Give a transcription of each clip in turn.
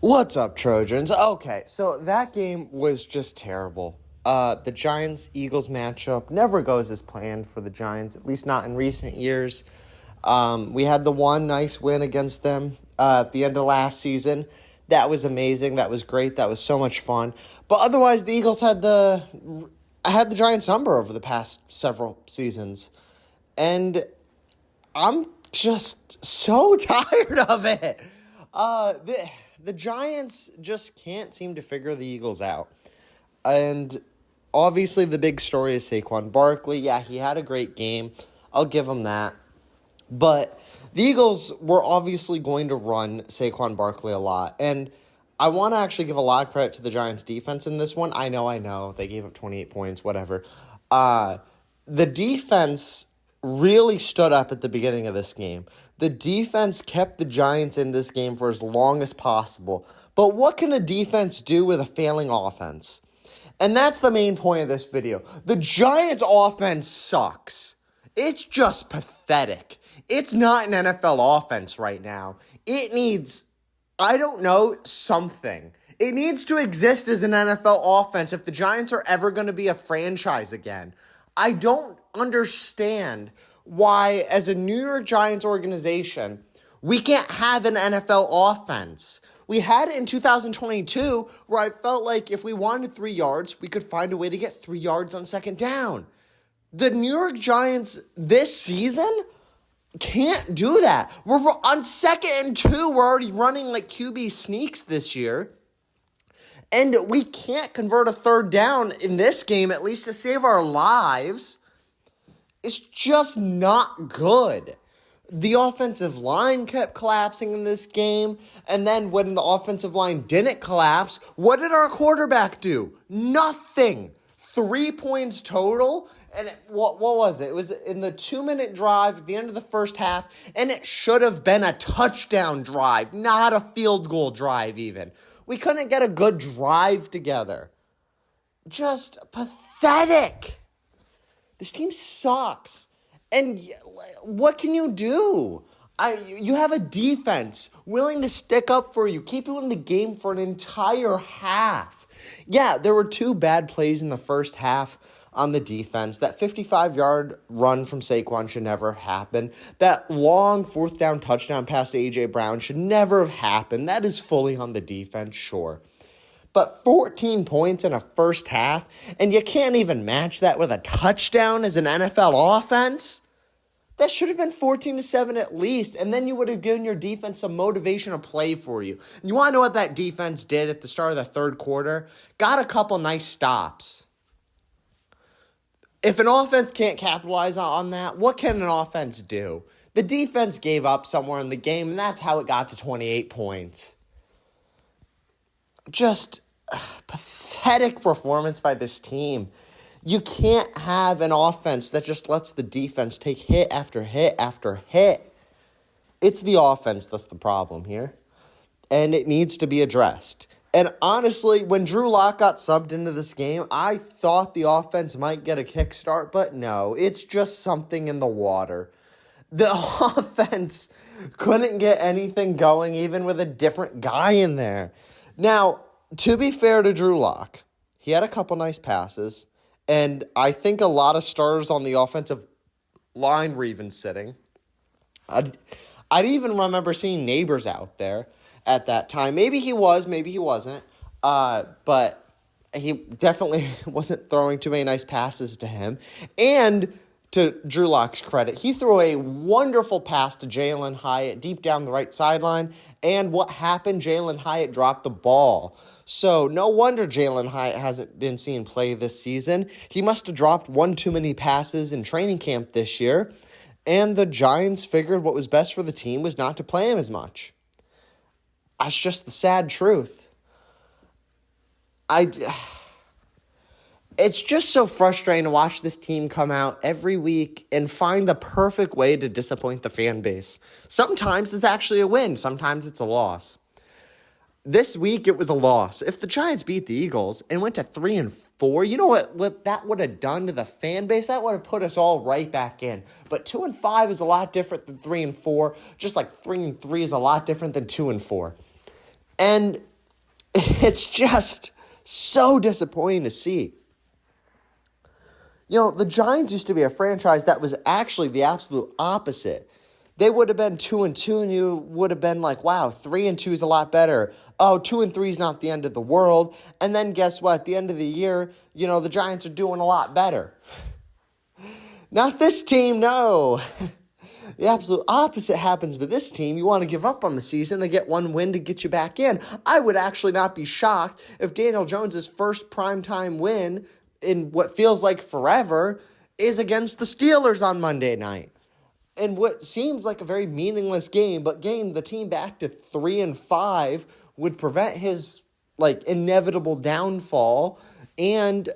What's up, Trojans? Okay, so that game was just terrible. The Giants-Eagles matchup never goes as planned for the Giants, at least not in recent years. We had the one nice win against them at the end of last season. That was amazing. That was great. That was so much fun. But otherwise, the Eagles had the Giants' number over the past several seasons. And I'm just so tired of it. The Giants just can't seem to figure the Eagles out. And obviously the big story is Saquon Barkley. Yeah, he had a great game. I'll give him that. But the Eagles were obviously going to run Saquon Barkley a lot. And I want to actually give a lot of credit to the Giants' defense in this one. I know. They gave up 28 points, whatever. The defense really stood up at the beginning of this game. The defense kept the Giants in this game for as long as possible. But what can a defense do with a failing offense? And that's the main point of this video. The Giants' offense sucks. It's just pathetic. It's not an NFL offense right now. It needs, something. It needs to exist as an NFL offense if the Giants are ever going to be a franchise again. I don't understand why, as a New York Giants organization, we can't have an NFL offense. We had it in 2022 where I felt like if we wanted 3 yards, we could find a way to get 3 yards on second down. The New York Giants this season can't do that. We're on 2nd and 2. We're already running like QB sneaks this year. And we can't convert a third down in this game, at least to save our lives. It's just not good. The offensive line kept collapsing in this game. And then when the offensive line didn't collapse, what did our quarterback do? Nothing. 3 points total. And what was it? It was in the 2-minute drive at the end of the first half. And it should have been a touchdown drive, not a field goal drive even. We couldn't get a good drive together. Just pathetic. This team sucks. And what can you do? You have a defense willing to stick up for you, keep you in the game for an entire half. Yeah, there were 2 bad plays in the first half on the defense. That 55-yard run from Saquon should never have happened. That long 4th down touchdown pass to A.J. Brown should never have happened. That is fully on the defense, sure. But 14 points in a first half, and you can't even match that with a touchdown as an NFL offense? That should have been 14-7 at least, and then you would have given your defense some motivation to play for you. You want to know what that defense did at the start of the third quarter? Got a couple nice stops. If an offense can't capitalize on that, what can an offense do? The defense gave up somewhere in the game, and that's how it got to 28 points. Just pathetic performance by this team. You can't have an offense that just lets the defense take hit after hit after hit. It's the offense that's the problem here, and it needs to be addressed. And honestly, when Drew Lock got subbed into this game, I thought the offense might get a kickstart, but no, it's just something in the water. The offense couldn't get anything going even with a different guy in there. Now, to be fair to Drew Lock, he had a couple nice passes, and I think a lot of starters on the offensive line were even sitting. I'd even remember seeing Neighbors out there at that time. Maybe he was, maybe he wasn't, but he definitely wasn't throwing too many nice passes to him. And to Drew Lock's credit, he threw a wonderful pass to Jalen Hyatt deep down the right sideline. And what happened? Jalen Hyatt dropped the ball. So no wonder Jalen Hyatt hasn't been seen play this season. He must have dropped one too many passes in training camp this year. And the Giants figured what was best for the team was not to play him as much. That's just the sad truth. It's just so frustrating to watch this team come out every week and find the perfect way to disappoint the fan base. Sometimes it's actually a win. Sometimes it's a loss. This week, it was a loss. If the Giants beat the Eagles and went to 3-4, you know what that would have done to the fan base? That would have put us all right back in. But 2-5 is a lot different than 3-4, just like 3-3 is a lot different than 2-4. And It's just so disappointing to see. You know, the Giants used to be a franchise that was actually the absolute opposite. They would have been 2-2, and you would have been like, wow, 3-2 is a lot better. Oh, 2-3 is not the end of the world. And then guess what? At the end of the year, you know, the Giants are doing a lot better. Not this team, no. The absolute opposite happens with this team. You want to give up on the season, they get one win to get you back in. I would actually not be shocked if Daniel Jones' first primetime win in what feels like forever is against the Steelers on Monday night. And what seems like a very meaningless game, but getting the team back to 3-5 would prevent his inevitable downfall and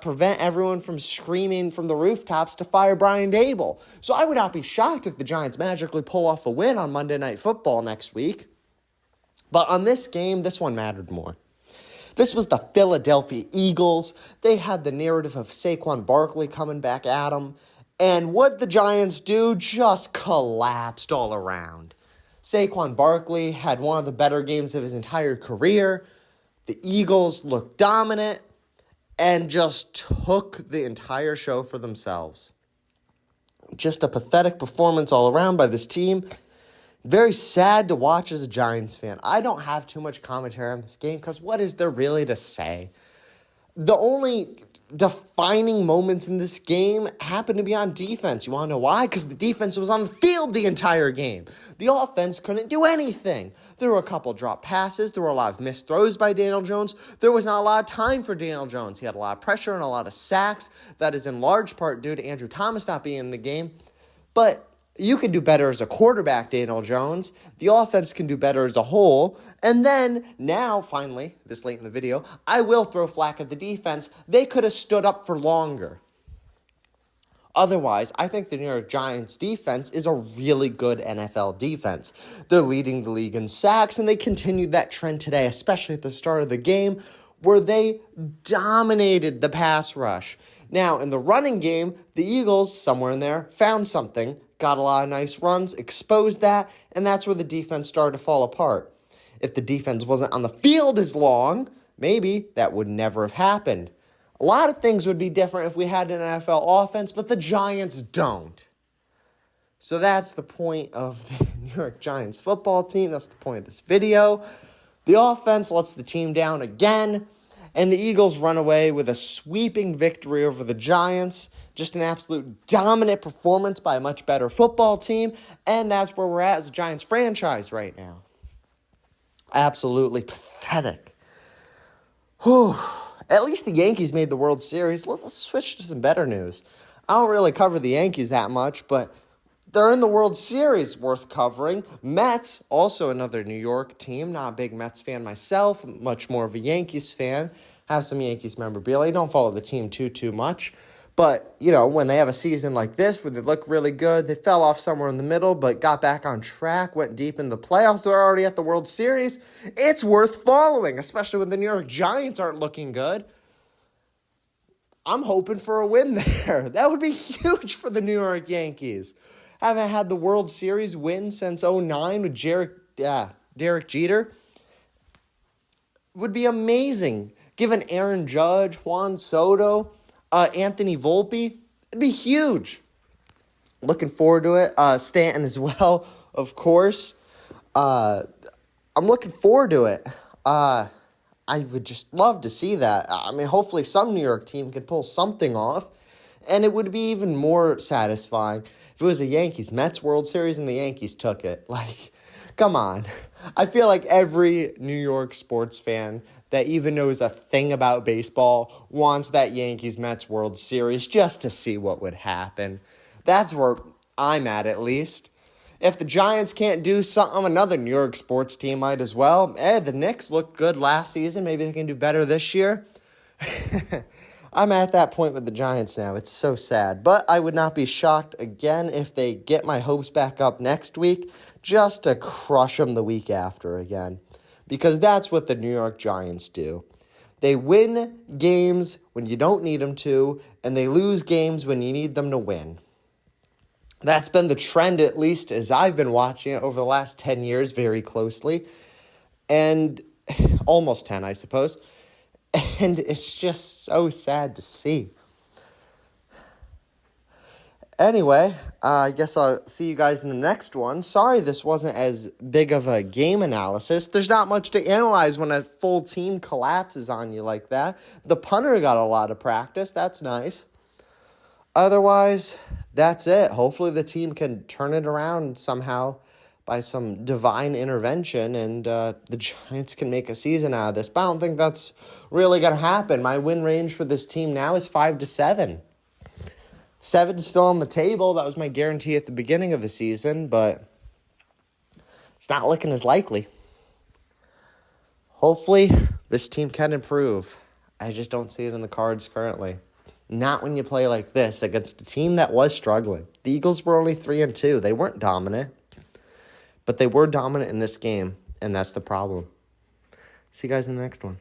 prevent everyone from screaming from the rooftops to fire Brian Dable. So I would not be shocked if the Giants magically pull off a win on Monday Night Football next week. But on this game, this one mattered more. This was the Philadelphia Eagles. They had the narrative of Saquon Barkley coming back at them. And what the Giants do just collapsed all around. Saquon Barkley had one of the better games of his entire career. The Eagles looked dominant and just took the entire show for themselves. Just a pathetic performance all around by this team. Very sad to watch as a Giants fan. I don't have too much commentary on this game because what is there really to say? The only defining moments in this game happen to be on defense. You want to know why? Because the defense was on the field the entire game. The offense couldn't do anything. There were a couple drop passes. There were a lot of missed throws by Daniel Jones. There was not a lot of time for Daniel Jones. He had a lot of pressure and a lot of sacks. That is in large part due to Andrew Thomas not being in the game. But you can do better as a quarterback, Daniel Jones. The offense can do better as a whole. And then, now, finally, this late in the video, I will throw flack at the defense. They could have stood up for longer. Otherwise, I think the New York Giants defense is a really good NFL defense. They're leading the league in sacks, and they continued that trend today, especially at the start of the game, where they dominated the pass rush. Now, in the running game, the Eagles, somewhere in there, found something, got a lot of nice runs, exposed that, and that's where the defense started to fall apart. If the defense wasn't on the field as long, maybe that would never have happened. A lot of things would be different if we had an NFL offense, but the Giants don't. So that's the point of the New York Giants football team. That's the point of this video. The offense lets the team down again, and the Eagles run away with a sweeping victory over the Giants. Just an absolute dominant performance by a much better football team, and that's where we're at as a Giants franchise right now. Absolutely pathetic. Whew. At least the Yankees made the World Series. Let's switch to some better news. I don't really cover the Yankees that much, but they're in the World Series, worth covering. Mets, also another New York team. Not a big Mets fan myself, much more of a Yankees fan. Have some Yankees memorabilia. Don't follow the team too much. But, you know, when they have a season like this where they look really good, they fell off somewhere in the middle but got back on track, went deep in the playoffs, they're already at the World Series, it's worth following, especially when the New York Giants aren't looking good. I'm hoping for a win there. That would be huge for the New York Yankees. Haven't had the World Series win since 2009 with Derek Jeter. Would be amazing. Given Aaron Judge, Juan Soto, Anthony Volpe, it'd be huge. Looking forward to it. Stanton as well, of course. I'm looking forward to it. I would just love to see that. I mean, hopefully some New York team could pull something off, and it would be even more satisfying if it was a Yankees-Mets World Series and the Yankees took it. Like, come on. I feel like every New York sports fan that even knows a thing about baseball wants that Yankees-Mets World Series just to see what would happen. That's where I'm at least. If the Giants can't do something, another New York sports team might as well. The Knicks looked good last season. Maybe they can do better this year. I'm at that point with the Giants now. It's so sad. But I would not be shocked again if they get my hopes back up next week just to crush them the week after again. Because that's what the New York Giants do. They win games when you don't need them to, and they lose games when you need them to win. That's been the trend, at least as I've been watching it over the last 10 years very closely. And almost 10, I suppose. And it's just so sad to see. Anyway, I guess I'll see you guys in the next one. Sorry this wasn't as big of a game analysis. There's not much to analyze when a full team collapses on you like that. The punter got a lot of practice. That's nice. Otherwise, that's it. Hopefully the team can turn it around somehow by some divine intervention, and the Giants can make a season out of this. But I don't think that's really going to happen. My win range for this team now is 5-7. 7's still on the table. That was my guarantee at the beginning of the season, but it's not looking as likely. Hopefully, this team can improve. I just don't see it in the cards currently. Not when you play like this against a team that was struggling. The Eagles were only 3-2. They weren't dominant, but they were dominant in this game, and that's the problem. See you guys in the next one.